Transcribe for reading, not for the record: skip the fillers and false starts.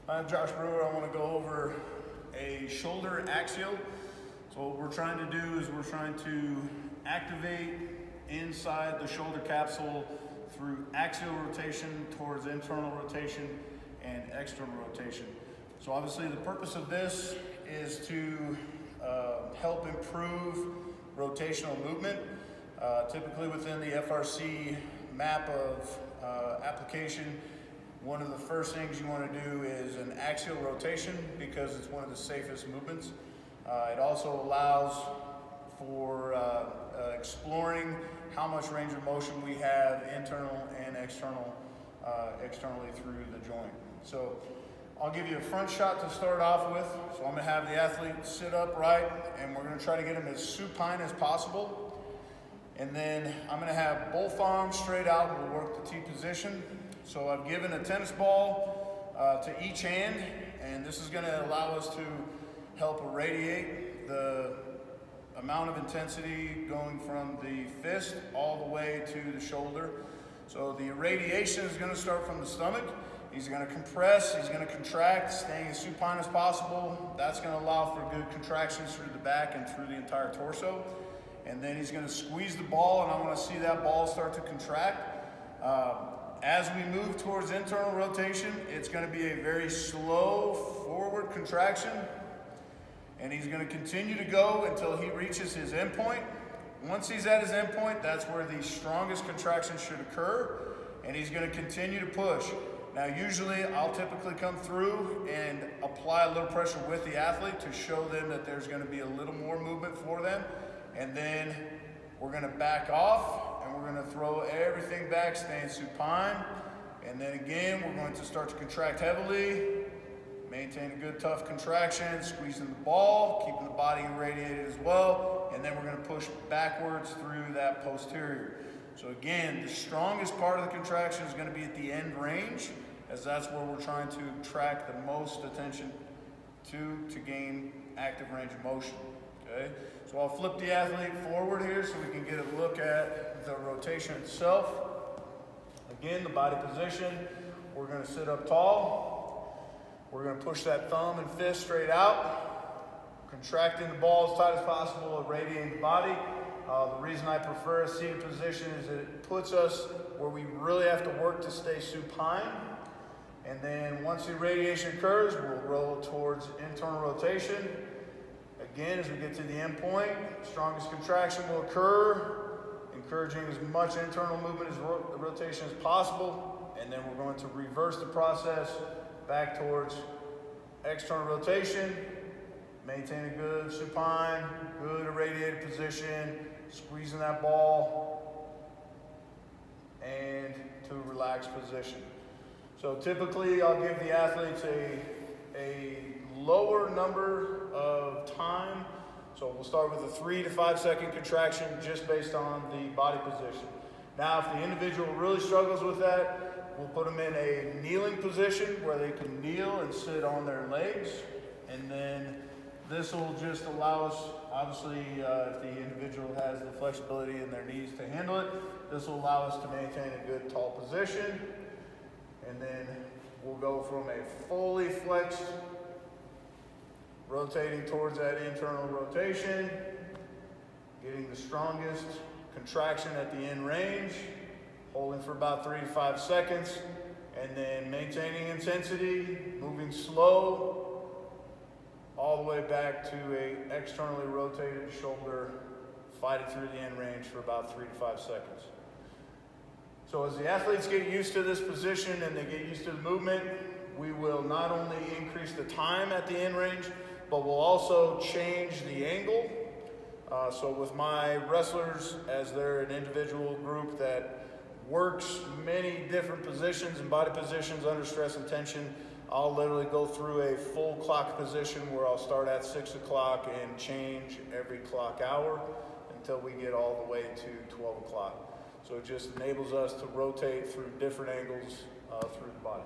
I'm Josh Brewer. I want to go over a shoulder axial. So what we're trying to do is we're trying to activate inside the shoulder capsule through axial rotation towards internal rotation and external rotation. So obviously the purpose of this is to help improve rotational movement. Typically within the FRC map of application, one of the first things you want to do is an axial rotation because it's one of the safest movements. It also allows for exploring how much range of motion we have internal and externally through the joint. So I'll give you a front shot to start off with. So I'm going to have the athlete sit upright and we're going to try to get him as supine as possible. And then I'm going to have both arms straight out and we'll work the T position. So I've given a tennis ball to each hand, and this is going to allow us to help irradiate the amount of intensity going from the fist all the way to the shoulder. So the irradiation is going to start from the stomach. He's going to compress, he's going to contract, staying as supine as possible. That's going to allow for good contractions through the back and through the entire torso. And then he's going to squeeze the ball, and I want to see that ball start to contract. As we move towards internal rotation, it's going to be a very slow forward contraction, and he's going to continue to go until he reaches his end point. Once he's at his end point, that's where the strongest contraction should occur, and he's going to continue to push. Now usually I'll typically come through and apply a little pressure with the athlete to show them that there's going to be a little more movement for them, and then we're going to back off and we're going to throw everything back, staying supine. And then again, we're going to start to contract heavily, maintain a good tough contraction, squeezing the ball, keeping the body irradiated as well. And then we're going to push backwards through that posterior. So again, the strongest part of the contraction is going to be at the end range, as that's where we're trying to track the most attention to gain active range of motion. Okay, so I'll flip the athlete forward here so we can get a look at the rotation itself. Again, the body position, we're going to sit up tall. We're going to push that thumb and fist straight out, contracting the ball as tight as possible, irradiating the body. The reason I prefer a seated position is that it puts us where we really have to work to stay supine. And then once the irradiation occurs, we'll roll towards internal rotation. Again, as we get to the end point, strongest contraction will occur, encouraging as much internal movement as rotation as possible. And then we're going to reverse the process back towards external rotation, maintain a good supine, good irradiated position, squeezing that ball, and to relaxed position. So typically I'll give the athletes a lower number of time. So we'll start with a 3 to 5 second contraction just based on the body position. Now if the individual really struggles with that, we'll put them in a kneeling position where they can kneel and sit on their legs. And then this will just allow us, obviously if the individual has the flexibility in their knees to handle it, this will allow us to maintain a good tall position. And then we'll go from a fully flexed, rotating towards that internal rotation, getting the strongest contraction at the end range, holding for about 3 to 5 seconds, and then maintaining intensity, moving slow, all the way back to a externally rotated shoulder, fighting through the end range for about 3 to 5 seconds. So as the athletes get used to this position and they get used to the movement, we will not only increase the time at the end range, but we'll also change the angle. So with my wrestlers, as they're an individual group that works many different positions and body positions under stress and tension, I'll literally go through a full clock position where I'll start at 6 o'clock and change every clock hour until we get all the way to 12 o'clock. So it just enables us to rotate through different angles through the body.